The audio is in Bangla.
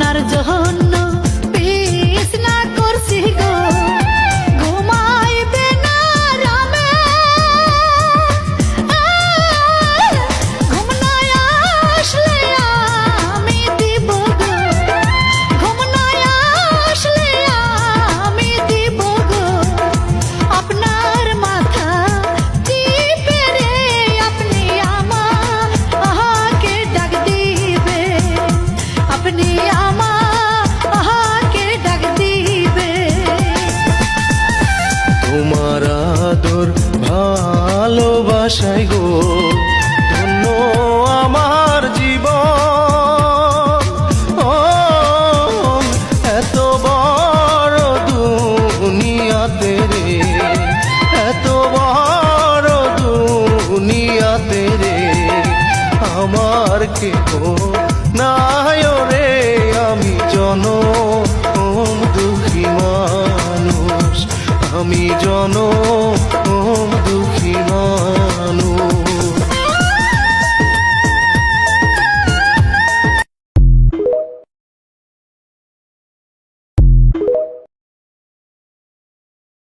আপনার জন্য বিছনা করছি গো, ঘুমাইবে না রামে। ঘুম না আসলে আমি দিব গো, ঘুম না আসলে আমি দিব গো আপনার মাথা টিপে রে। আপনি আমাকে ডাক দিবে, আপনি আমাকে ডাক দিবে। তোমার আদর ভালোবাসাই গো ধন্য আমার জীবন। ও এত বড় দুনিয়াতে রে, এত বড় দুনিয়াতে রে আমার কেহ নাই রে। আমি জনম দুঃখী মানুষ, আমি জনম